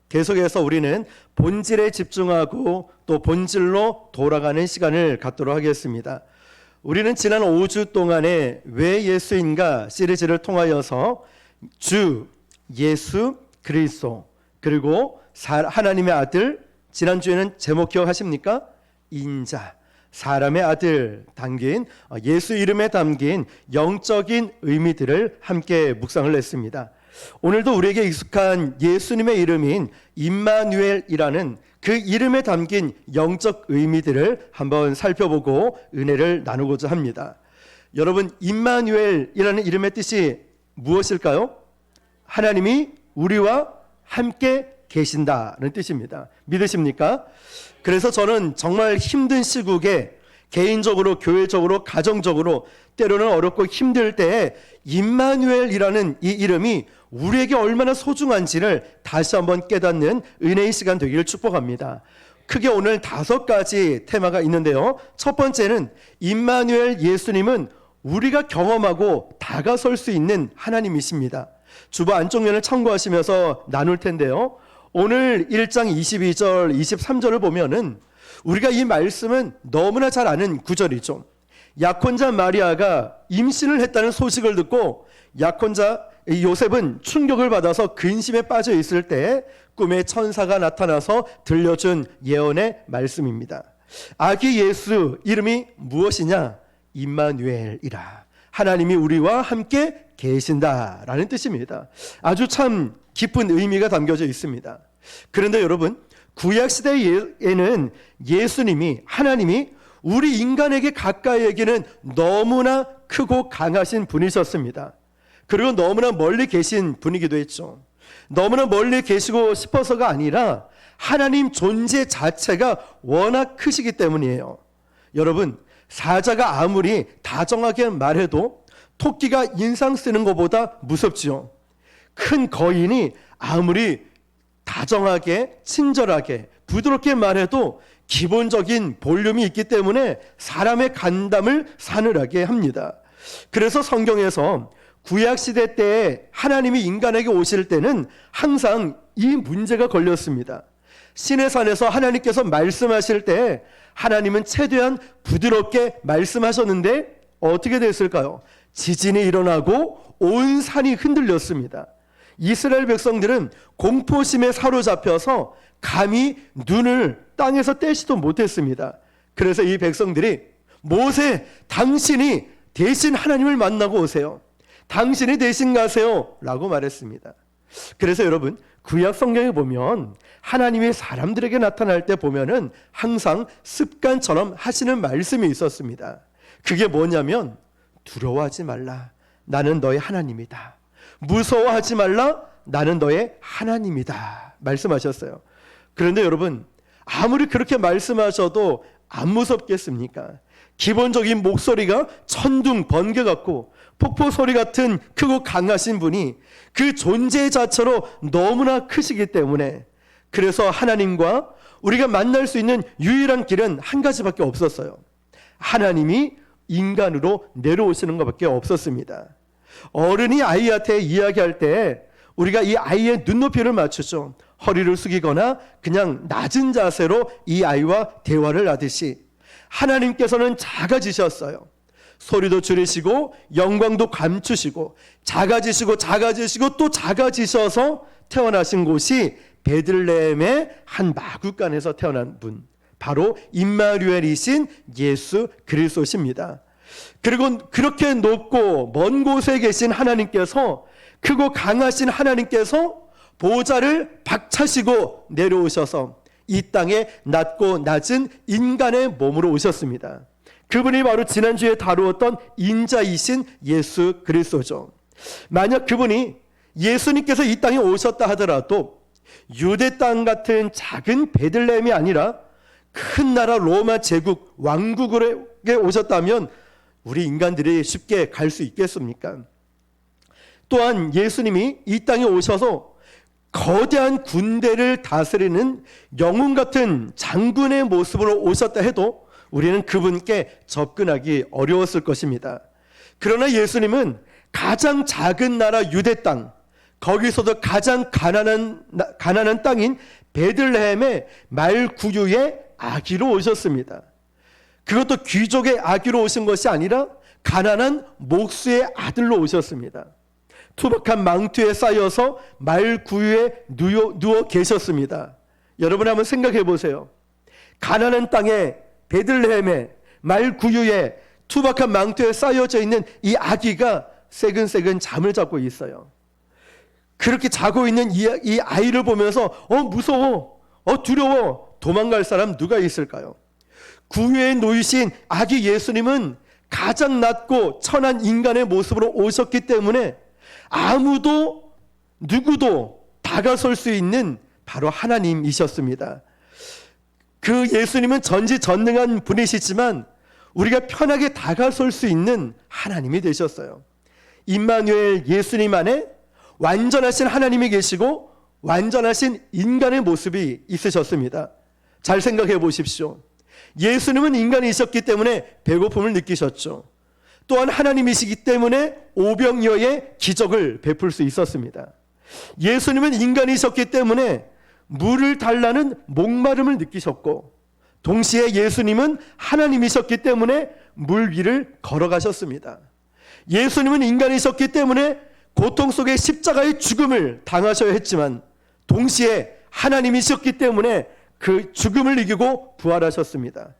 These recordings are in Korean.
계속해서 우리는 본질에 집중하고 또 본질로 돌아가는 시간을 갖도록 하겠습니다. 우리는 지난 5주 동안에 왜 예수인가 시리즈를 통하여서 주, 예수, 그리스도, 그리고 하나님의 아들, 지난주에는 제목 기억하십니까? 인자, 사람의 아들 담긴 예수 이름에 담긴 영적인 의미들을 함께 묵상을 했습니다. 오늘도 우리에게 익숙한 예수님의 이름인 임마누엘이라는 그 이름에 담긴 영적 의미들을 한번 살펴보고 은혜를 나누고자 합니다. 여러분, 임마누엘이라는 이름의 뜻이 무엇일까요? 하나님이 우리와 함께 계신다는 뜻입니다. 믿으십니까? 그래서 저는 정말 힘든 시국에 개인적으로, 교회적으로, 가정적으로 때로는 어렵고 힘들 때에 임마누엘이라는 이 이름이 우리에게 얼마나 소중한지를 다시 한번 깨닫는 은혜의 시간 되기를 축복합니다. 크게 오늘 5가지 테마가 있는데요. 첫 번째는 임마누엘 예수님은 우리가 경험하고 다가설 수 있는 하나님이십니다. 주보 안쪽면을 참고하시면서 나눌 텐데요. 오늘 1장 22절, 23절을 보면은 우리가 이 말씀은 너무나 잘 아는 구절이죠. 약혼자 마리아가 임신을 했다는 소식을 듣고 약혼자 요셉은 충격을 받아서 근심에 빠져 있을 때 꿈에 천사가 나타나서 들려준 예언의 말씀입니다. 아기 예수 이름이 무엇이냐? 임마누엘이라. 하나님이 우리와 함께 계신다라는 뜻입니다. 아주 참 깊은 의미가 담겨져 있습니다. 그런데 여러분, 구약시대에는 예수님이, 하나님이 우리 인간에게 가까이 여기는 너무나 크고 강하신 분이셨습니다. 그리고 너무나 멀리 계신 분이기도 했죠. 너무나 멀리 계시고 싶어서가 아니라 하나님 존재 자체가 워낙 크시기 때문이에요. 여러분, 사자가 아무리 다정하게 말해도 토끼가 인상 쓰는 것보다 무섭지요. 큰 거인이 아무리 다정하게, 친절하게, 부드럽게 말해도 기본적인 볼륨이 있기 때문에 사람의 간담을 사늘하게 합니다. 그래서 성경에서 구약시대 때에 하나님이 인간에게 오실 때는 항상 이 문제가 걸렸습니다. 시내산에서 하나님께서 말씀하실 때 하나님은 최대한 부드럽게 말씀하셨는데 어떻게 됐을까요? 지진이 일어나고 온 산이 흔들렸습니다. 이스라엘 백성들은 공포심에 사로잡혀서 감히 눈을 땅에서 떼지도 못했습니다. 그래서 이 백성들이 모세, 당신이 대신 하나님을 만나고 오세요. 당신이 대신 가세요 라고 말했습니다. 그래서 여러분, 구약 성경에 보면 하나님이 사람들에게 나타날 때 보면은 항상 습관처럼 하시는 말씀이 있었습니다. 그게 뭐냐면 두려워하지 말라, 나는 너의 하나님이다. 무서워하지 말라, 나는 너의 하나님이다 말씀하셨어요. 그런데 여러분, 아무리 그렇게 말씀하셔도 안 무섭겠습니까? 기본적인 목소리가 천둥 번개 같고 폭포 소리 같은 크고 강하신 분이 그 존재 자체로 너무나 크시기 때문에, 그래서 하나님과 우리가 만날 수 있는 유일한 길은 한 가지밖에 없었어요. 하나님이 인간으로 내려오시는 것밖에 없었습니다. 어른이 아이한테 이야기할 때 우리가 이 아이의 눈높이를 맞추죠. 허리를 숙이거나 그냥 낮은 자세로 이 아이와 대화를 하듯이 하나님께서는 작아지셨어요. 소리도 줄이시고 영광도 감추시고 작아지시고 또 작아지셔서 태어나신 곳이 베들레헴의 한 마구간에서 태어난 분, 바로 임마누엘이신 예수 그리스도십니다. 그리고 그렇게 높고 먼 곳에 계신 하나님께서, 크고 강하신 하나님께서 보좌를 박차시고 내려오셔서 이 땅에 낮고 낮은 인간의 몸으로 오셨습니다. 그분이 바로 지난주에 다루었던 인자이신 예수 그리스도죠. 만약 그분이, 예수님께서 이 땅에 오셨다 하더라도 유대 땅 같은 작은 베들레헴이 아니라 큰 나라 로마 제국 왕국에 오셨다면 우리 인간들이 쉽게 갈 수 있겠습니까? 또한 예수님이 이 땅에 오셔서 거대한 군대를 다스리는 영웅 같은 장군의 모습으로 오셨다 해도 우리는 그분께 접근하기 어려웠을 것입니다. 그러나 예수님은 가장 작은 나라 유대 땅, 거기서도 가장 가난한 땅인 베들레헴의 말구유의 아기로 오셨습니다. 그것도 귀족의 아기로 오신 것이 아니라 가난한 목수의 아들로 오셨습니다. 투박한 망토에 쌓여서 말구유에 누워 계셨습니다. 여러분 한번 생각해 보세요. 가난한 땅에 베들레헴에 말구유에 투박한 망토에 쌓여져 있는 이 아기가 새근새근 잠을 자고 있어요. 그렇게 자고 있는 이 아이를 보면서 무서워, 두려워, 도망갈 사람 누가 있을까요? 구유에 놓이신 아기 예수님은 가장 낮고 천한 인간의 모습으로 오셨기 때문에 아무도 누구도 다가설 수 있는 바로 하나님이셨습니다. 그 예수님은 전지전능한 분이시지만 우리가 편하게 다가설 수 있는 하나님이 되셨어요. 임마누엘 예수님 안에 완전하신 하나님이 계시고 완전하신 인간의 모습이 있으셨습니다. 잘 생각해 보십시오. 예수님은 인간이셨기 때문에 배고픔을 느끼셨죠. 또한 하나님이시기 때문에 오병이어의 기적을 베풀 수 있었습니다. 예수님은 인간이셨기 때문에 물을 달라는 목마름을 느끼셨고, 동시에 예수님은 하나님이셨기 때문에 물 위를 걸어가셨습니다. 예수님은 인간이셨기 때문에 고통 속에 십자가의 죽음을 당하셔야 했지만 동시에 하나님이셨기 때문에 그 죽음을 이기고 부활하셨습니다.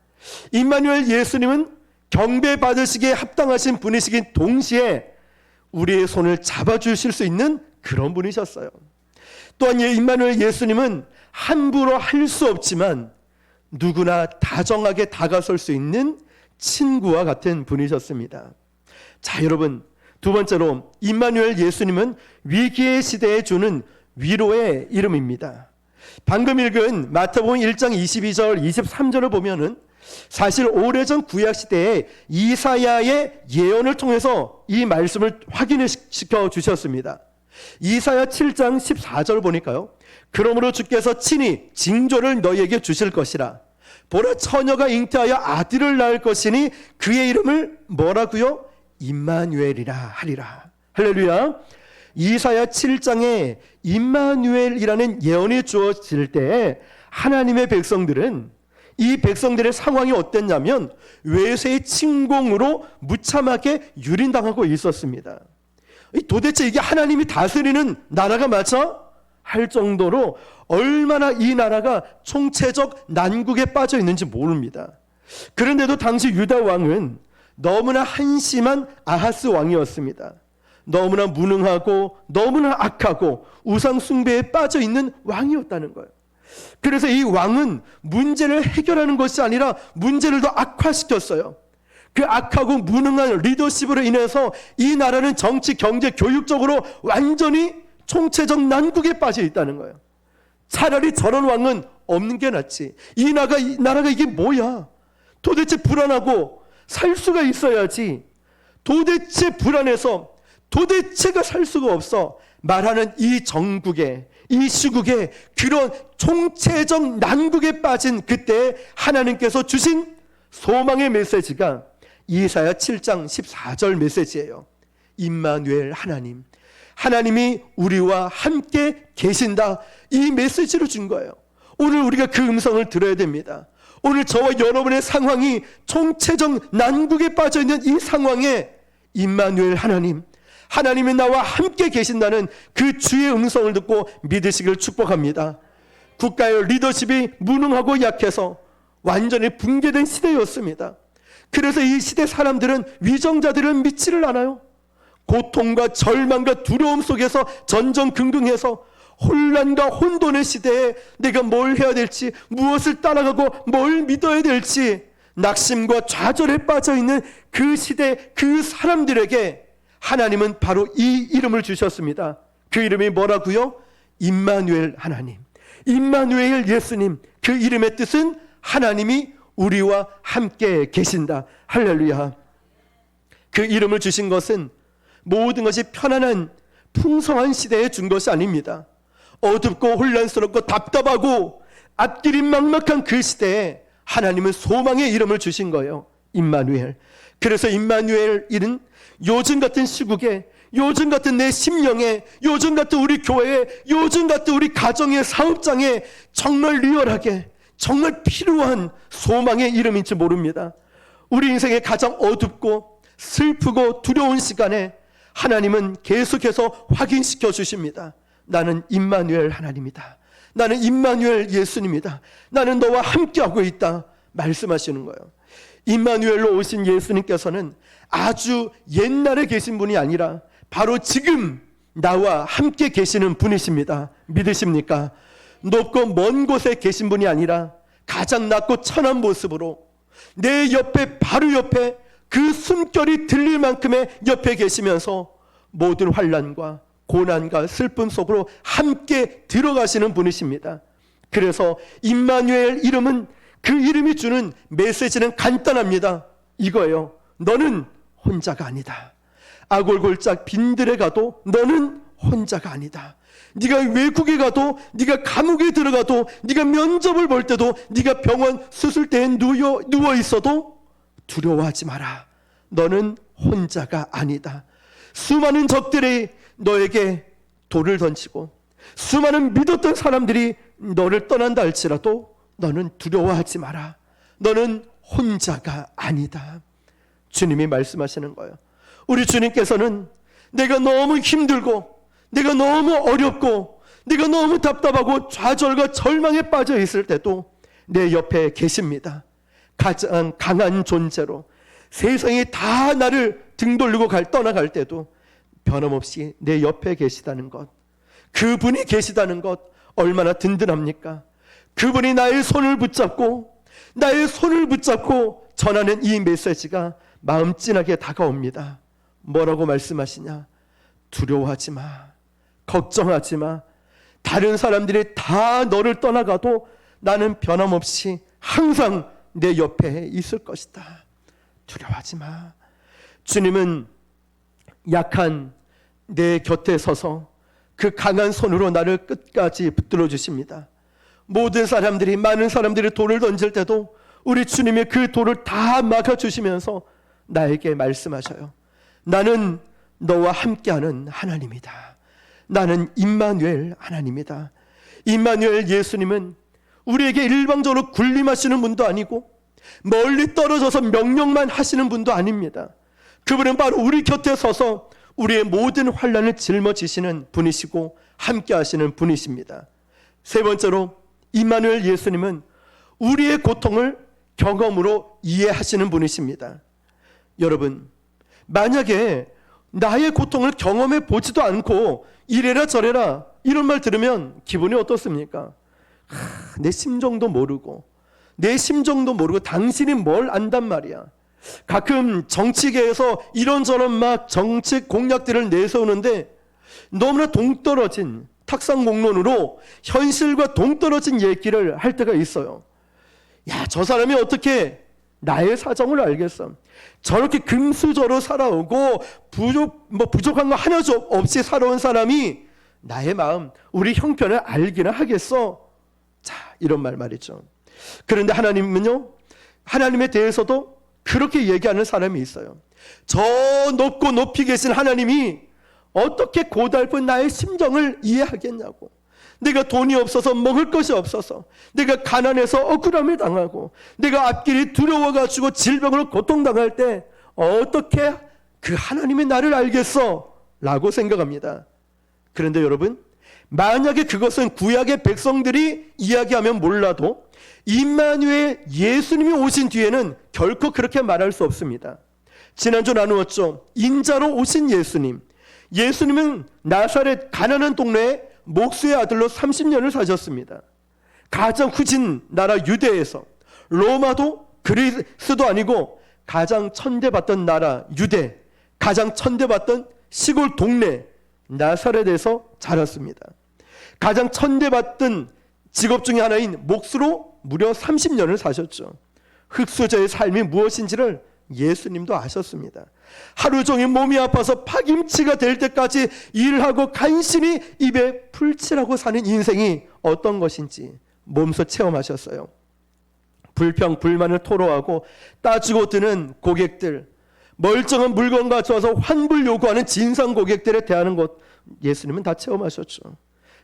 임마누엘 예수님은 경배받으시기에 합당하신 분이시긴 동시에 우리의 손을 잡아주실 수 있는 그런 분이셨어요. 또한 임마누엘 예수님은 함부로 할 수 없지만 누구나 다정하게 다가설 수 있는 친구와 같은 분이셨습니다. 자, 여러분, 두 번째로 임마누엘 예수님은 위기의 시대에 주는 위로의 이름입니다. 방금 읽은 마태복음 1장 22절 23절을 보면은 사실 오래전 구약시대에 이사야의 예언을 통해서 이 말씀을 확인시켜 주셨습니다. 이사야 7장 14절 보니까요, 그러므로 주께서 친히 징조를 너희에게 주실 것이라. 보라, 처녀가 잉태하여 아들을 낳을 것이니 그의 이름을 뭐라고요? 임마누엘이라 하리라. 할렐루야. 이사야 7장에 임마누엘이라는 예언이 주어질 때 하나님의 백성들은, 이 백성들의 상황이 어땠냐면 외세의 침공으로 무참하게 유린당하고 있었습니다. 도대체 이게 하나님이 다스리는 나라가 맞아? 할 정도로 얼마나 이 나라가 총체적 난국에 빠져 있는지 모릅니다. 그런데도 당시 유다 왕은 너무나 한심한 아하스 왕이었습니다. 너무나 무능하고 너무나 악하고 우상 숭배에 빠져 있는 왕이었다는 거예요. 그래서 이 왕은 문제를 해결하는 것이 아니라 문제를 더 악화시켰어요. 그 악하고 무능한 리더십으로 인해서 이 나라는 정치, 경제, 교육적으로 완전히 총체적 난국에 빠져 있다는 거예요. 차라리 저런 왕은 없는 게 낫지. 이 나라가 이게 뭐야? 도대체 불안하고 살 수가 있어야지. 도대체 불안해서 도대체가 살 수가 없어 말하는 이 정국에, 이 시국에, 그런 총체적 난국에 빠진 그때 하나님께서 주신 소망의 메시지가 이사야 7장 14절 메시지예요. 임마누엘 하나님, 하나님이 우리와 함께 계신다, 이 메시지로 준 거예요. 오늘 우리가 그 음성을 들어야 됩니다. 오늘 저와 여러분의 상황이 총체적 난국에 빠져 있는 이 상황에 임마누엘 하나님, 하나님이 나와 함께 계신다는 그 주의 음성을 듣고 믿으시길 축복합니다. 국가의 리더십이 무능하고 약해서 완전히 붕괴된 시대였습니다. 그래서 이 시대 사람들은 위정자들을 믿지를 않아요. 고통과 절망과 두려움 속에서 전전긍긍해서 혼란과 혼돈의 시대에 내가 뭘 해야 될지, 무엇을 따라가고 뭘 믿어야 될지 낙심과 좌절에 빠져있는 그 시대, 그 사람들에게 하나님은 바로 이 이름을 주셨습니다. 그 이름이 뭐라고요? 임마누엘 하나님, 임마누엘 예수님. 그 이름의 뜻은 하나님이 우리와 함께 계신다. 할렐루야. 그 이름을 주신 것은 모든 것이 편안한 풍성한 시대에 준 것이 아닙니다. 어둡고 혼란스럽고 답답하고 앞길이 막막한 그 시대에 하나님은 소망의 이름을 주신 거예요. 임마누엘. 그래서 임마누엘 이는 요즘 같은 시국에 요즘 같은 내 심령에, 요즘 같은 우리 교회에, 요즘 같은 우리 가정의 사업장에 정말 리얼하게, 정말 필요한 소망의 이름인지 모릅니다. 우리 인생의 가장 어둡고 슬프고 두려운 시간에 하나님은 계속해서 확인시켜 주십니다. 나는 임마누엘 하나님이다. 나는 임마누엘 예수님이다. 나는 너와 함께하고 있다. 말씀하시는 거예요. 임마누엘로 오신 예수님께서는 아주 옛날에 계신 분이 아니라 바로 지금 나와 함께 계시는 분이십니다. 믿으십니까? 높고 먼 곳에 계신 분이 아니라 가장 낮고 천한 모습으로 내 옆에, 바로 옆에, 그 숨결이 들릴 만큼의 옆에 계시면서 모든 환난과 고난과 슬픔 속으로 함께 들어가시는 분이십니다. 그래서 임마누엘 이름은, 그 이름이 주는 메시지는 간단합니다. 이거예요. 너는 혼자가 아니다. 아골골짝 빈들에 가도 너는 혼자가 아니다. 네가 외국에 가도, 네가 감옥에 들어가도, 네가 면접을 볼 때도, 네가 병원 수술대에 누워 있어도 두려워하지 마라. 너는 혼자가 아니다. 수많은 적들이 너에게 돌을 던지고 수많은 믿었던 사람들이 너를 떠난다 할지라도 너는 두려워하지 마라. 너는 혼자가 아니다. 주님이 말씀하시는 거예요. 우리 주님께서는 내가 너무 힘들고, 내가 너무 어렵고, 내가 너무 답답하고 좌절과 절망에 빠져 있을 때도 내 옆에 계십니다. 가장 강한 존재로 세상이 다 나를 등 돌리고 떠나갈 때도 변함없이 내 옆에 계시다는 것, 그분이 계시다는 것 얼마나 든든합니까? 그분이 나의 손을 붙잡고 전하는 이 메시지가 마음 찐하게 다가옵니다. 뭐라고 말씀하시냐? 두려워하지 마. 걱정하지 마. 다른 사람들이 다 너를 떠나가도 나는 변함없이 항상 내 옆에 있을 것이다. 두려워하지 마. 주님은 약한 내 곁에 서서 그 강한 손으로 나를 끝까지 붙들어 주십니다. 모든 사람들이, 많은 사람들이 돌을 던질 때도 우리 주님이 그 돌을 다 막아주시면서 나에게 말씀하셔요. 나는 너와 함께하는 하나님이다. 나는 임마누엘 하나님이다. 임마누엘 예수님은 우리에게 일방적으로 군림하시는 분도 아니고 멀리 떨어져서 명령만 하시는 분도 아닙니다. 그분은 바로 우리 곁에 서서 우리의 모든 환난을 짊어지시는 분이시고 함께 하시는 분이십니다. 세 번째로 임마누엘 예수님은 우리의 고통을 경험으로 이해하시는 분이십니다. 여러분, 만약에 나의 고통을 경험해 보지도 않고 이래라 저래라 이런 말 들으면 기분이 어떻습니까? 내 심정도 모르고 당신이 뭘 안단 말이야. 가끔 정치계에서 이런저런 막 정책 공약들을 내세우는데 너무나 동떨어진 탁상공론으로 현실과 동떨어진 얘기를 할 때가 있어요. 야, 저 사람이 어떻게 나의 사정을 알겠어? 저렇게 금수저로 살아오고 부족한 거 하나도 없이 살아온 사람이 나의 마음, 우리 형편을 알기나 하겠어? 자, 이런 말이죠. 그런데 하나님은요, 하나님에 대해서도 그렇게 얘기하는 사람이 있어요. 저 높고 높이 계신 하나님이 어떻게 고달픈 나의 심정을 이해하겠냐고. 내가 돈이 없어서 먹을 것이 없어서, 내가 가난해서 억울함을 당하고, 내가 앞길이 두려워가지고 질병으로 고통당할 때 어떻게 그 하나님이 나를 알겠어? 라고 생각합니다. 그런데 여러분, 만약에 그것은 구약의 백성들이 이야기하면 몰라도 임마누엘 예수님이 오신 뒤에는 결코 그렇게 말할 수 없습니다. 지난주 나누었죠. 인자로 오신 예수님. 예수님은 나사렛 가난한 동네에 목수의 아들로 30년을 사셨습니다. 가장 후진 나라 유대에서, 로마도 그리스도 아니고 가장 천대받던 나라 유대, 가장 천대받던 시골 동네 나사렛에서 자랐습니다. 가장 천대받던 직업 중에 하나인 목수로 무려 30년을 사셨죠. 흙수저의 삶이 무엇인지를 예수님도 아셨습니다. 하루 종일 몸이 아파서 파김치가 될 때까지 일하고 간신히 입에 풀칠하고 사는 인생이 어떤 것인지 몸소 체험하셨어요. 불평, 불만을 토로하고 따지고 드는 고객들, 멀쩡한 물건 가져와서 환불 요구하는 진상 고객들에 대하는 것 예수님은 다 체험하셨죠.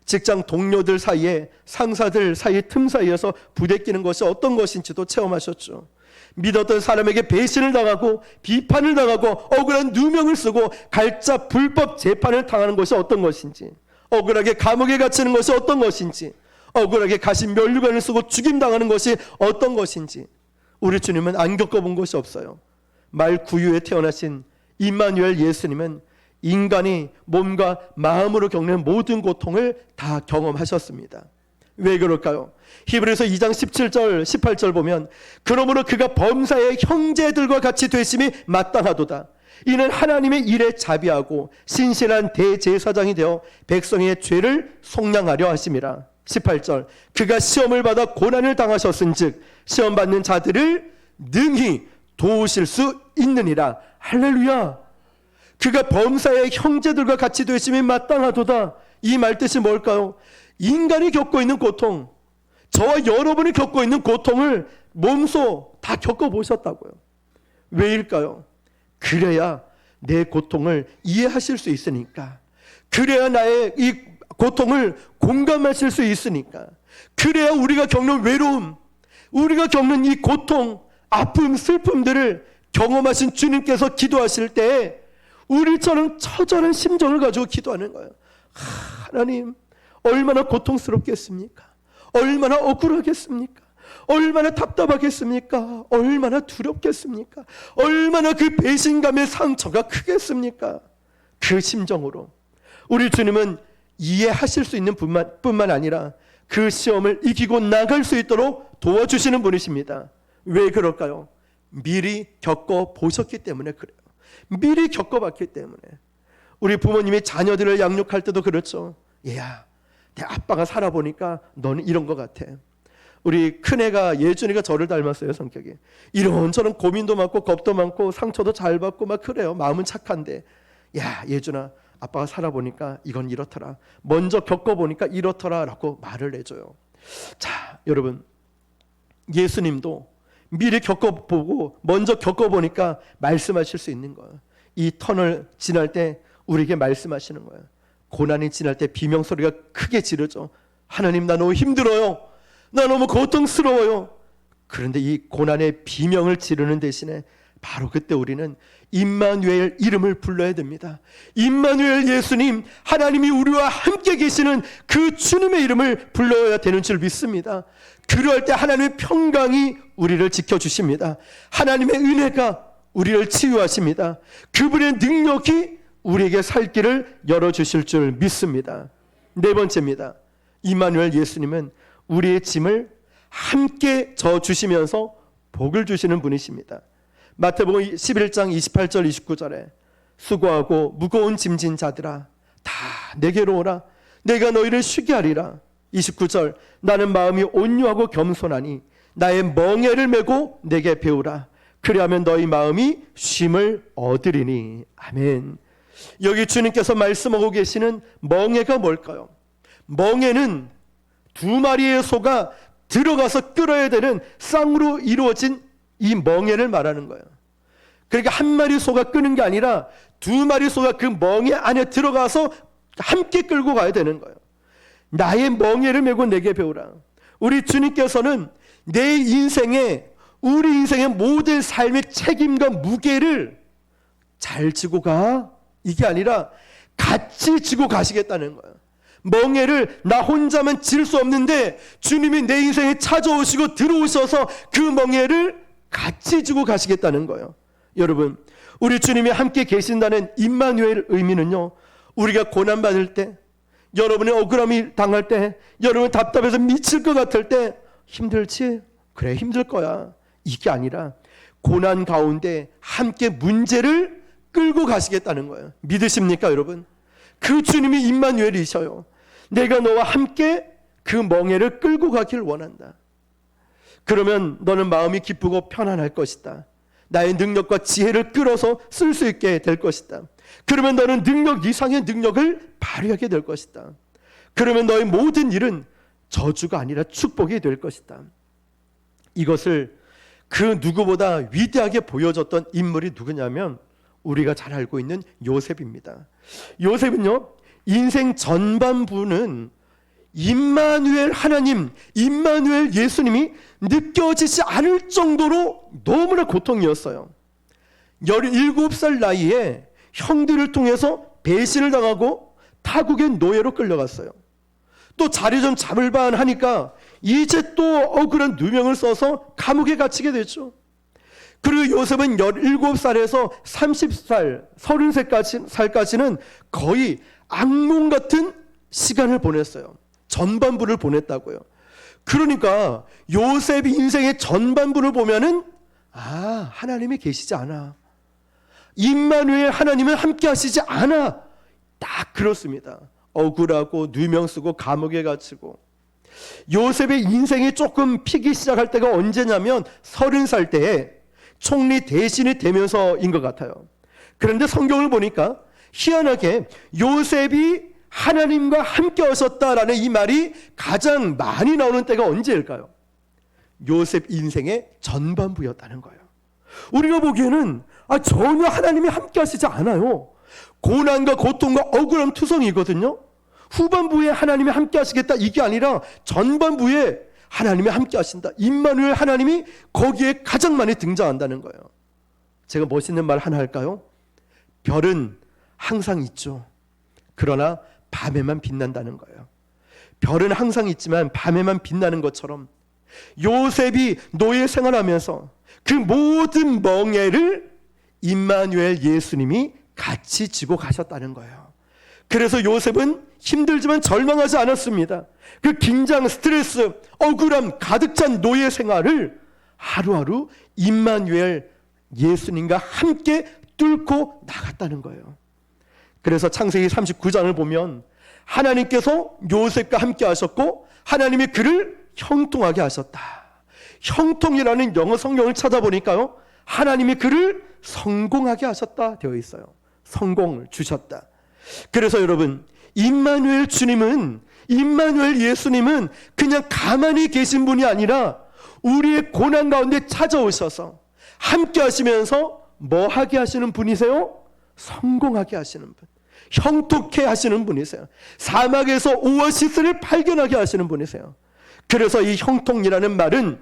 직장 동료들 사이에, 상사들 사이에, 틈 사이에서 부대끼는 것이 어떤 것인지도 체험하셨죠. 믿었던 사람에게 배신을 당하고 비판을 당하고 억울한 누명을 쓰고 갈자 불법 재판을 당하는 것이 어떤 것인지, 억울하게 감옥에 갇히는 것이 어떤 것인지, 억울하게 가신 면류관을 쓰고 죽임당하는 것이 어떤 것인지 우리 주님은 안 겪어본 것이 없어요. 말 구유에 태어나신 임마누엘 예수님은 인간이 몸과 마음으로 겪는 모든 고통을 다 경험하셨습니다. 왜 그럴까요? 히브리서 2장 17절 18절 보면 그러므로 그가 범사의 형제들과 같이 되심이 마땅하도다. 이는 하나님의 일에 자비하고 신실한 대제사장이 되어 백성의 죄를 속량하려 하심이라. 18절 그가 시험을 받아 고난을 당하셨은즉 시험 받는 자들을 능히 도우실 수 있느니라. 할렐루야. 그가 범사의 형제들과 같이 되심이 마땅하도다. 이 말 뜻이 뭘까요? 인간이 겪고 있는 고통, 저와 여러분이 겪고 있는 고통을 몸소 다 겪어보셨다고요. 왜일까요? 그래야 내 고통을 이해하실 수 있으니까, 그래야 나의 이 고통을 공감하실 수 있으니까, 그래야 우리가 겪는 외로움, 우리가 겪는 이 고통, 아픔, 슬픔들을 경험하신 주님께서 기도하실 때 우리처럼 처절한 심정을 가지고 기도하는 거예요. 하나님, 얼마나 고통스럽겠습니까? 얼마나 억울하겠습니까? 얼마나 답답하겠습니까? 얼마나 두렵겠습니까? 얼마나 그 배신감의 상처가 크겠습니까? 그 심정으로 우리 주님은 이해하실 수 있는 뿐만 아니라 그 시험을 이기고 나갈 수 있도록 도와주시는 분이십니다. 왜 그럴까요? 미리 겪어보셨기 때문에 그래요. 미리 겪어봤기 때문에. 우리 부모님이 자녀들을 양육할 때도 그렇죠. 얘야, 내 아빠가 살아보니까 너는 이런 것 같아. 우리 큰애가, 예준이가 저를 닮았어요. 성격이 이런저런 고민도 많고 겁도 많고 상처도 잘 받고 막 그래요. 마음은 착한데, 야 예준아, 아빠가 살아보니까 이건 이렇더라, 먼저 겪어보니까 이렇더라 라고 말을 해줘요. 자, 여러분, 예수님도 미리 겪어보고 먼저 겪어보니까 말씀하실 수 있는 거예요. 이 터널 지날 때 우리에게 말씀하시는 거예요. 고난이 지날 때 비명소리가 크게 지르죠. 하나님, 나 너무 힘들어요. 나 너무 고통스러워요. 그런데 이 고난의 비명을 지르는 대신에 바로 그때 우리는 임마누엘 이름을 불러야 됩니다. 임마누엘 예수님, 하나님이 우리와 함께 계시는 그 주님의 이름을 불러야 되는 줄 믿습니다. 그럴 때 하나님의 평강이 우리를 지켜주십니다. 하나님의 은혜가 우리를 치유하십니다. 그분의 능력이 우리에게 살 길을 열어주실 줄 믿습니다. 네 번째입니다. 임마누엘 예수님은 우리의 짐을 함께 져주시면서 복을 주시는 분이십니다. 마태복음 11장 28절 29절에 수고하고 무거운 짐진 자들아 다 내게로 오라, 내가 너희를 쉬게 하리라. 29절 나는 마음이 온유하고 겸손하니 나의 멍에를 메고 내게 배우라. 그리하면 너희 마음이 쉼을 얻으리니. 아멘. 여기 주님께서 말씀하고 계시는 멍에가 뭘까요? 멍에는 두 마리의 소가 들어가서 끌어야 되는 쌍으로 이루어진 이 멍에를 말하는 거예요. 그러니까 한 마리 소가 끄는 게 아니라 두 마리 소가 그 멍에 안에 들어가서 함께 끌고 가야 되는 거예요. 나의 멍에를 메고 내게 배우라. 우리 주님께서는 내 인생에, 우리 인생의 모든 삶의 책임과 무게를 잘 지고 가, 이게 아니라 같이 지고 가시겠다는 거예요. 멍에를 나 혼자만 질 수 없는데 주님이 내 인생에 찾아오시고 들어오셔서 그 멍에를 같이 지고 가시겠다는 거예요. 여러분, 우리 주님이 함께 계신다는 임마누엘 의미는요, 우리가 고난받을 때, 여러분의 억울함이 당할 때, 여러분 답답해서 미칠 것 같을 때, 힘들지? 그래, 힘들 거야, 이게 아니라 고난 가운데 함께 문제를 끌고 가시겠다는 거예요. 믿으십니까 여러분? 그 주님이 임마누엘이셔요. 내가 너와 함께 그 멍에를 끌고 가길 원한다. 그러면 너는 마음이 기쁘고 편안할 것이다. 나의 능력과 지혜를 끌어서 쓸 수 있게 될 것이다. 그러면 너는 능력 이상의 능력을 발휘하게 될 것이다. 그러면 너의 모든 일은 저주가 아니라 축복이 될 것이다. 이것을 그 누구보다 위대하게 보여졌던 인물이 누구냐면 우리가 잘 알고 있는 요셉입니다. 요셉은요, 인생 전반부는 임마누엘 하나님, 임마누엘 예수님이 느껴지지 않을 정도로 너무나 고통이었어요. 17살 나이에 형들을 통해서 배신을 당하고 타국의 노예로 끌려갔어요. 또 자리 좀 잡을 만하니까 이제 또 억울한 누명을 써서 감옥에 갇히게 됐죠. 그리고 요셉은 17살에서 30살, 30살까지는 거의 악몽 같은 시간을 보냈어요. 전반부를 보냈다고요. 그러니까 요셉 인생의 전반부를 보면은 하나님이 계시지 않아. 임마누엘 하나님은 함께 하시지 않아. 딱 그렇습니다. 억울하고 누명 쓰고 감옥에 갇히고. 요셉의 인생이 조금 피기 시작할 때가 언제냐면 30살 때에 총리 대신이 되면서인 것 같아요. 그런데 성경을 보니까 희한하게 요셉이 하나님과 함께 하셨다라는 이 말이 가장 많이 나오는 때가 언제일까요? 요셉 인생의 전반부였다는 거예요. 우리가 보기에는 전혀 하나님이 함께 하시지 않아요. 고난과 고통과 억울함 투성이거든요. 후반부에 하나님이 함께 하시겠다 이게 아니라 전반부에 하나님이 함께 하신다. 임마누엘 하나님이 거기에 가장 많이 등장한다는 거예요. 제가 멋있는 말 하나 할까요? 별은 항상 있죠. 그러나 밤에만 빛난다는 거예요. 별은 항상 있지만 밤에만 빛나는 것처럼 요셉이 노예 생활하면서 그 모든 멍에를 임마누엘 예수님이 같이 지고 가셨다는 거예요. 그래서 요셉은 힘들지만 절망하지 않았습니다. 그 긴장, 스트레스, 억울함 가득 찬 노예 생활을 하루하루 임마누엘 예수님과 함께 뚫고 나갔다는 거예요. 그래서 창세기 39장을 보면 하나님께서 요셉과 함께 하셨고 하나님이 그를 형통하게 하셨다. 형통이라는 영어 성경을 찾아보니까요, 하나님이 그를 성공하게 하셨다 되어 있어요. 성공을 주셨다. 그래서 여러분, 임마누엘 주님은, 임마누엘 예수님은 그냥 가만히 계신 분이 아니라 우리의 고난 가운데 찾아오셔서 함께 하시면서 뭐 하게 하시는 분이세요? 성공하게 하시는 분, 형통케 하시는 분이세요. 사막에서 오아시스를 발견하게 하시는 분이세요. 그래서 이 형통이라는 말은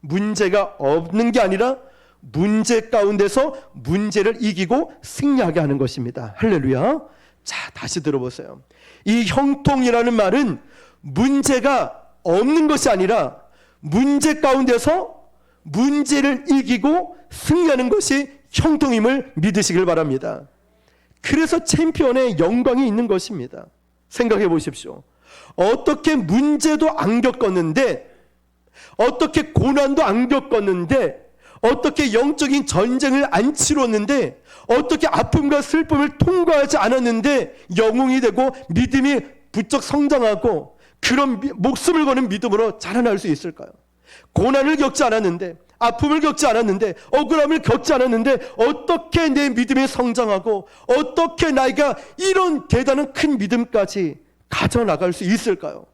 문제가 없는 게 아니라 문제 가운데서 문제를 이기고 승리하게 하는 것입니다. 할렐루야. 자, 다시 들어보세요. 이 형통이라는 말은 문제가 없는 것이 아니라 문제 가운데서 문제를 이기고 승리하는 것이 형통임을 믿으시길 바랍니다. 그래서 챔피언의 영광이 있는 것입니다. 생각해 보십시오. 어떻게 문제도 안 겪었는데, 어떻게 고난도 안 겪었는데, 어떻게 영적인 전쟁을 안 치렀는데, 어떻게 아픔과 슬픔을 통과하지 않았는데 영웅이 되고 믿음이 부쩍 성장하고 그런 목숨을 거는 믿음으로 자라날 수 있을까요? 고난을 겪지 않았는데, 아픔을 겪지 않았는데, 억울함을 겪지 않았는데 어떻게 내 믿음이 성장하고 어떻게 나이가 이런 대단한 큰 믿음까지 가져나갈 수 있을까요?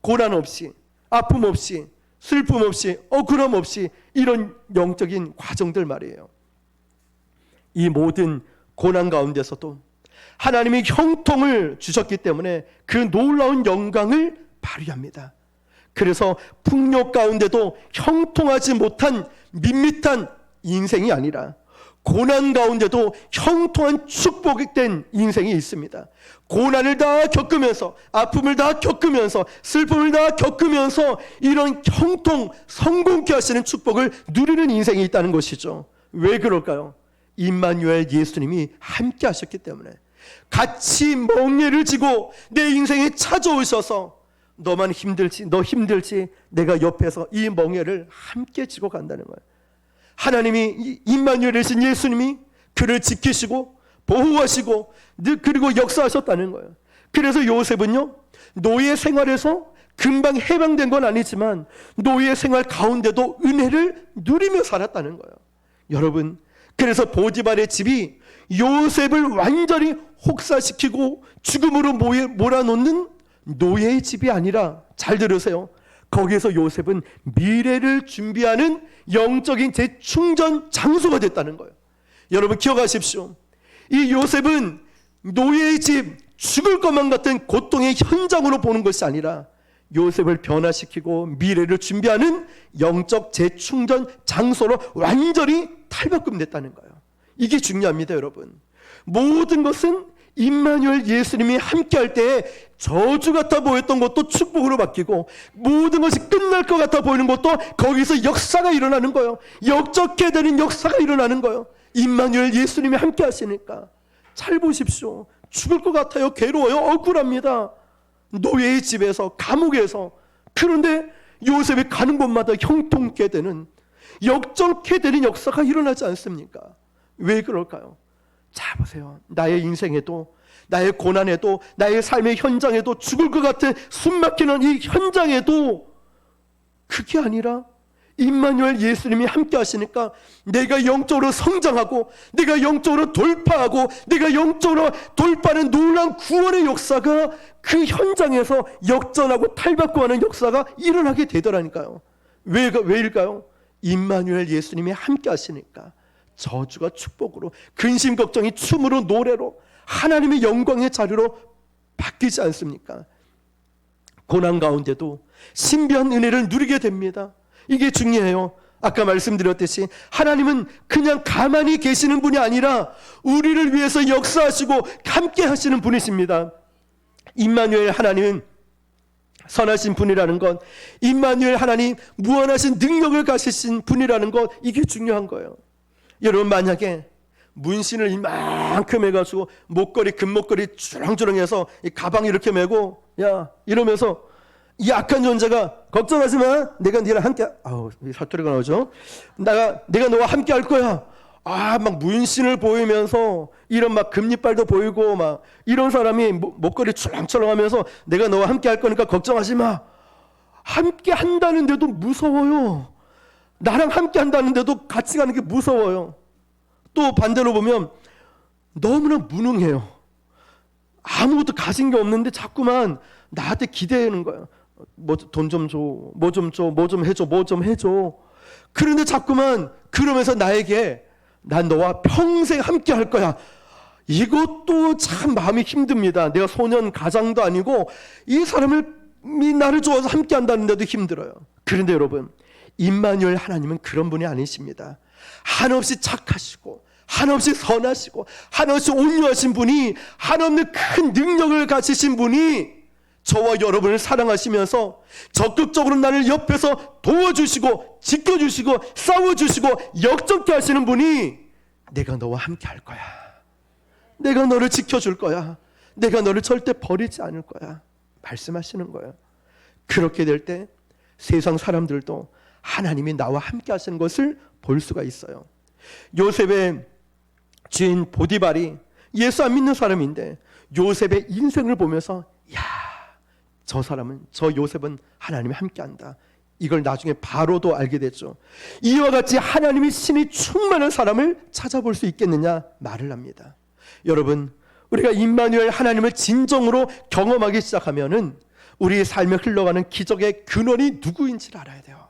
고난 없이, 아픔 없이, 슬픔 없이, 억울함 없이 이런 영적인 과정들 말이에요. 이 모든 고난 가운데서도 하나님이 형통을 주셨기 때문에 그 놀라운 영광을 발휘합니다. 그래서 풍요 가운데도 형통하지 못한 밋밋한 인생이 아니라 고난 가운데도 형통한 축복된 인생이 있습니다. 고난을 다 겪으면서, 아픔을 다 겪으면서, 슬픔을 다 겪으면서 이런 형통, 성공케 하시는 축복을 누리는 인생이 있다는 것이죠. 왜 그럴까요? 임마누엘 예수님이 함께 하셨기 때문에, 같이 멍에를 지고 내 인생에 찾아오셔서 너만 힘들지, 너 힘들지, 내가 옆에서 이 멍에를 함께 지고 간다는 거예요. 하나님이, 임마누엘이신 예수님이 그를 지키시고 보호하시고 그리고 역사하셨다는 거예요. 그래서 요셉은요, 노예 생활에서 금방 해방된 건 아니지만 노예 생활 가운데도 은혜를 누리며 살았다는 거예요. 여러분, 그래서 보디발의 집이 요셉을 완전히 혹사시키고 죽음으로 몰아놓는 노예의 집이 아니라, 잘 들으세요, 거기에서 요셉은 미래를 준비하는 영적인 재충전 장소가 됐다는 거예요. 여러분 기억하십시오. 이 요셉은 노예의 집, 죽을 것만 같은 고통의 현장으로 보는 것이 아니라 요셉을 변화시키고 미래를 준비하는 영적 재충전 장소로 완전히 탈바꿈됐다는 거예요. 이게 중요합니다, 여러분. 모든 것은 임마누엘 예수님이 함께할 때에 저주 같아 보였던 것도 축복으로 바뀌고, 모든 것이 끝날 것 같아 보이는 것도 거기서 역사가 일어나는 거예요. 역적게 되는 역사가 일어나는 거예요. 임마누엘 예수님이 함께 하시니까. 잘 보십시오. 죽을 것 같아요. 괴로워요. 억울합니다. 노예의 집에서, 감옥에서. 그런데 요셉이 가는 곳마다 형통케 되는, 역적게 되는 역사가 일어나지 않습니까? 왜 그럴까요? 자 보세요. 나의 인생에도, 나의 고난에도, 나의 삶의 현장에도, 죽을 것 같은 숨막히는 이 현장에도 그게 아니라 임마누엘 예수님이 함께 하시니까 내가 영적으로 성장하고, 내가 영적으로 돌파하고, 내가 영적으로 돌파하는 놀라운 구원의 역사가 그 현장에서 역전하고 탈바꿈하는 역사가 일어나게 되더라니까요. 왜일까요? 임마누엘 예수님이 함께 하시니까 저주가 축복으로, 근심 걱정이 춤으로, 노래로, 하나님의 영광의 자리로 바뀌지 않습니까? 고난 가운데도 신비한 은혜를 누리게 됩니다. 이게 중요해요. 아까 말씀드렸듯이 하나님은 그냥 가만히 계시는 분이 아니라 우리를 위해서 역사하시고 함께 하시는 분이십니다. 임마누엘 하나님은 선하신 분이라는 것, 임마누엘 하나님 무한하신 능력을 가지신 분이라는 것, 이게 중요한 거예요. 여러분 만약에 문신을 이만큼 해가지고 목걸이, 금목걸이 주렁주렁해서 이 가방 이렇게 메고 야 이러면서 이 악한 존재가 걱정하지 마, 내가 너랑 함께, 사투리가 나오죠. 내가 너와 함께 할 거야. 막 문신을 보이면서 이런 막 금리빨도 보이고 막 이런 사람이 목걸이 출렁출렁하면서 내가 너와 함께 할 거니까 걱정하지 마. 함께 한다는데도 무서워요. 나랑 함께 한다는데도 같이 가는 게 무서워요. 또 반대로 보면 너무나 무능해요. 아무것도 가진 게 없는데 자꾸만 나한테 기대하는 거예요. 뭐 돈 좀 줘, 뭐 좀 줘, 뭐 좀 해줘, 뭐 좀 해줘. 그런데 자꾸만 그러면서 나에게 난 너와 평생 함께 할 거야. 이것도 참 마음이 힘듭니다. 내가 소년 가장도 아니고 이 사람이 나를 좋아서 함께 한다는데도 힘들어요. 그런데 여러분, 임마누엘 하나님은 그런 분이 아니십니다. 한없이 착하시고 한없이 선하시고 한없이 온유하신 분이, 한없는 큰 능력을 가지신 분이 저와 여러분을 사랑하시면서 적극적으로 나를 옆에서 도와주시고 지켜주시고 싸워주시고 역적게 하시는 분이, 내가 너와 함께 할 거야, 내가 너를 지켜줄 거야, 내가 너를 절대 버리지 않을 거야 말씀하시는 거예요. 그렇게 될 때 세상 사람들도 하나님이 나와 함께 하시는 것을 볼 수가 있어요. 요셉의 주인 보디발이 예수 안 믿는 사람인데 요셉의 인생을 보면서 저 사람은, 저 요셉은 하나님이 함께한다, 이걸 나중에 바로도 알게 됐죠. 이와 같이 하나님의 신이 충만한 사람을 찾아볼 수 있겠느냐 말을 합니다. 여러분, 우리가 임마누엘 하나님을 진정으로 경험하기 시작하면은 우리의 삶에 흘러가는 기적의 근원이 누구인지를 알아야 돼요.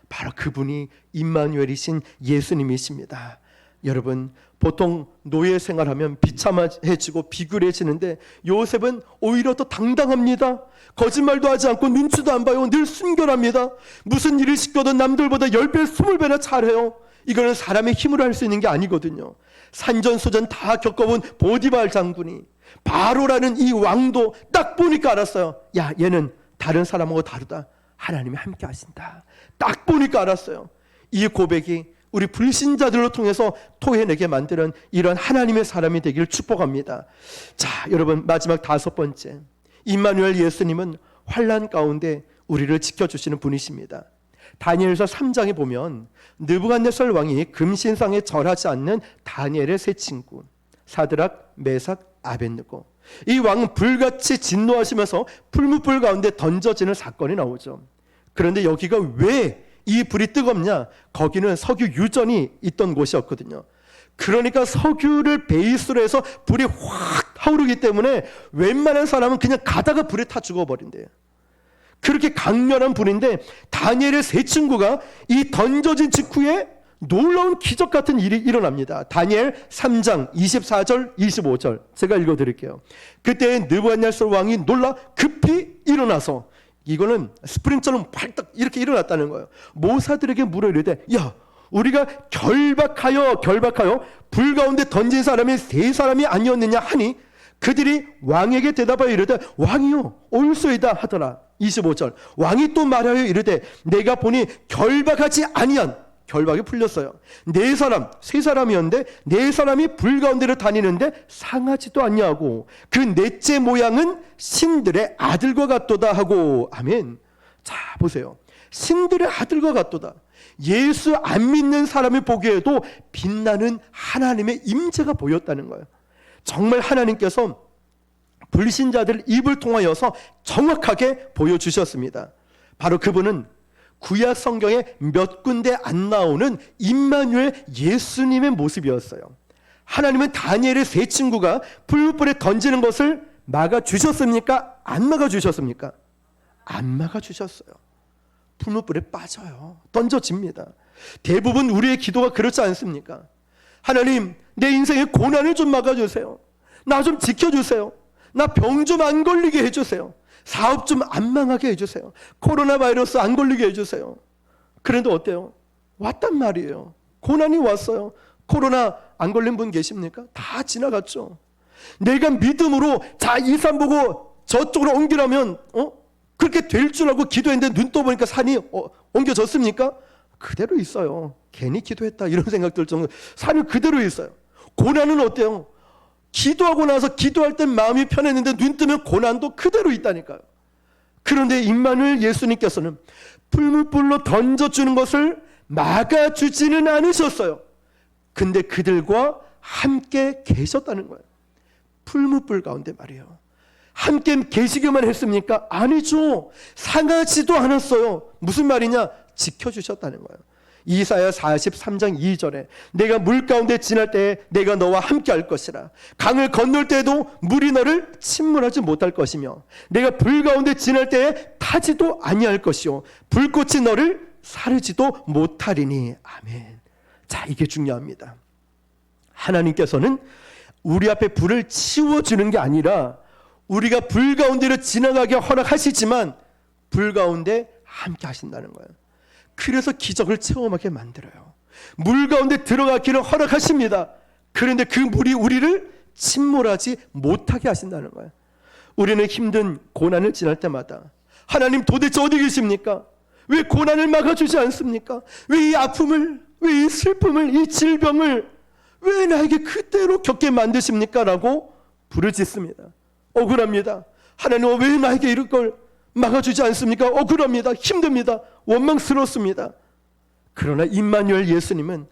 바로 그분이 임마누엘이신 예수님이십니다. 여러분, 보통 노예 생활하면 비참해지고 비굴해지는데 요셉은 오히려 더 당당합니다. 거짓말도 하지 않고 눈치도 안 봐요. 늘 순결합니다. 무슨 일을 시켜도 남들보다 10배, 20배나 잘해요. 이거는 사람의 힘으로 할 수 있는 게 아니거든요. 산전수전 다 겪어본 보디발 장군이, 바로라는 이 왕도 딱 보니까 알았어요. 야, 얘는 다른 사람하고 다르다, 하나님이 함께 하신다. 딱 보니까 알았어요. 이 고백이 우리 불신자들로 통해서 토해내게 만드는 이런 하나님의 사람이 되기를 축복합니다. 자, 여러분, 마지막 5번째, 임마누엘 예수님은 환난 가운데 우리를 지켜주시는 분이십니다. 다니엘서 3장에 보면 느부갓네살 왕이 금신상에 절하지 않는 다니엘의 세 친구 사드락, 메삭, 아벳느고, 이 왕은 불같이 진노하시면서 풀무불 가운데 던져지는 사건이 나오죠. 그런데 여기가 왜 이 불이 뜨겁냐? 거기는 석유 유전이 있던 곳이었거든요. 그러니까 석유를 베이스로 해서 불이 확 타오르기 때문에 웬만한 사람은 그냥 가다가 불에 타 죽어버린대요. 그렇게 강렬한 분인데 다니엘의 세 친구가 이 던져진 직후에 놀라운 기적 같은 일이 일어납니다. 다니엘 3장 24절 25절 제가 읽어드릴게요. 그때 느부갓네살 왕이 놀라 급히 일어나서, 이거는 스프링처럼 발딱 이렇게 일어났다는 거예요. 모사들에게 물어 이르되, 야, 우리가 결박하여 불 가운데 던진 사람이 세 사람이 아니었느냐 하니 그들이 왕에게 대답하여 이르되, 왕이요 옳소이다 하더라. 25절 왕이 또 말하여 이르되, 내가 보니 결박하지 아니한, 결박이 풀렸어요. 세 사람이었는데 네 사람이 불 가운데로 다니는데 상하지도 않냐고, 그 넷째 모양은 신들의 아들과 같도다 하고. 아멘. 자, 보세요. 신들의 아들과 같도다. 예수 안 믿는 사람이 보기에도 빛나는 하나님의 임재가 보였다는 거예요. 정말 하나님께서 불신자들 입을 통하여서 정확하게 보여주셨습니다. 바로 그분은 구약 성경에 몇 군데 안 나오는 임마누엘 예수님의 모습이었어요. 하나님은 다니엘의 세 친구가 풀무불에 던지는 것을 막아주셨습니까? 안 막아주셨습니까? 안 막아주셨어요. 풀무불에 빠져요. 던져집니다. 대부분 우리의 기도가 그렇지 않습니까? 하나님, 내 인생의 고난을 좀 막아주세요. 나 좀 지켜주세요. 나 병 좀 안 걸리게 해주세요. 사업 좀 안 망하게 해주세요. 코로나 바이러스 안 걸리게 해주세요. 그런데 어때요? 왔단 말이에요. 고난이 왔어요. 코로나 안 걸린 분 계십니까? 다 지나갔죠. 내가 믿음으로 자, 이 산 보고 저쪽으로 옮기라면 그렇게 될 줄 알고 기도했는데 눈 떠보니까 산이 옮겨졌습니까? 그대로 있어요. 괜히 기도했다 이런 생각들 정도. 산이 그대로 있어요. 고난은 어때요? 기도하고 나서 기도할 땐 마음이 편했는데 눈 뜨면 고난도 그대로 있다니까요. 그런데 임마누엘 예수님께서는 풀무불로 던져주는 것을 막아주지는 않으셨어요. 근데 그들과 함께 계셨다는 거예요. 풀무불 가운데 말이에요. 함께 계시기만 했습니까? 아니죠. 상하지도 않았어요. 무슨 말이냐? 지켜주셨다는 거예요. 이사야 43장 2절에 내가 물 가운데 지날 때에 내가 너와 함께 할 것이라. 강을 건널 때에도 물이 너를 침몰하지 못할 것이며 내가 불 가운데 지날 때에 타지도 아니할 것이요 불꽃이 너를 사르지도 못하리니. 아멘. 자, 이게 중요합니다. 하나님께서는 우리 앞에 불을 치워주는 게 아니라 우리가 불 가운데로 지나가게 허락하시지만 불 가운데 함께 하신다는 거예요. 그래서 기적을 체험하게 만들어요. 물 가운데 들어가기를 허락하십니다. 그런데 그 물이 우리를 침몰하지 못하게 하신다는 거예요. 우리는 힘든 고난을 지날 때마다 하나님 도대체 어디 계십니까? 왜 고난을 막아주지 않습니까? 왜 이 아픔을, 왜 이 슬픔을, 이 질병을 왜 나에게 그대로 겪게 만드십니까? 라고 부르짖습니다. 억울합니다. 하나님 왜 나에게 이럴 걸 막아주지 않습니까? 억울합니다. 힘듭니다. 원망스럽습니다. 그러나 임마누엘 예수님은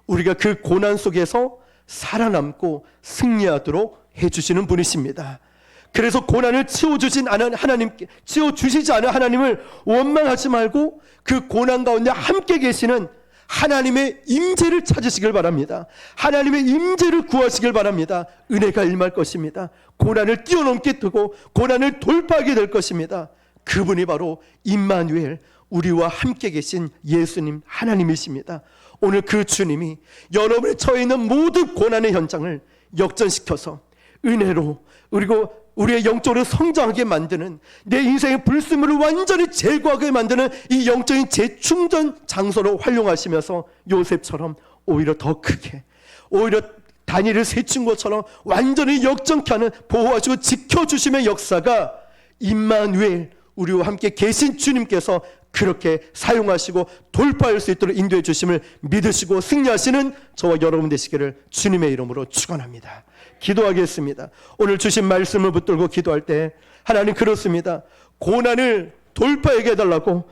우리가 그 고난 속에서 살아남고 승리하도록 해주시는 분이십니다. 그래서 고난을 치워주시지 않은 하나님을 원망하지 말고 그 고난 가운데 함께 계시는 하나님의 임재를 찾으시길 바랍니다. 하나님의 임재를 구하시길 바랍니다. 은혜가 임할 것입니다. 고난을 뛰어넘게 되고 고난을 돌파하게 될 것입니다. 그분이 바로 임마누엘, 우리와 함께 계신 예수님 하나님이십니다. 오늘 그 주님이 여러분의 처해 있는 모든 고난의 현장을 역전시켜서 은혜로, 그리고 우리의 영적으로 성장하게 만드는, 내 인생의 불순물을 완전히 제거하게 만드는 이 영적인 재충전 장소로 활용하시면서 요셉처럼 오히려 더 크게, 오히려 다니엘을 세 친구처럼 완전히 역전케 하는, 보호하시고 지켜주심의 역사가 임마누엘, 우리와 함께 계신 주님께서 그렇게 사용하시고 돌파할 수 있도록 인도해 주심을 믿으시고 승리하시는 저와 여러분 되시기를 주님의 이름으로 축원합니다. 기도하겠습니다. 오늘 주신 말씀을 붙들고 기도할 때 하나님, 그렇습니다. 고난을 돌파하게 해달라고,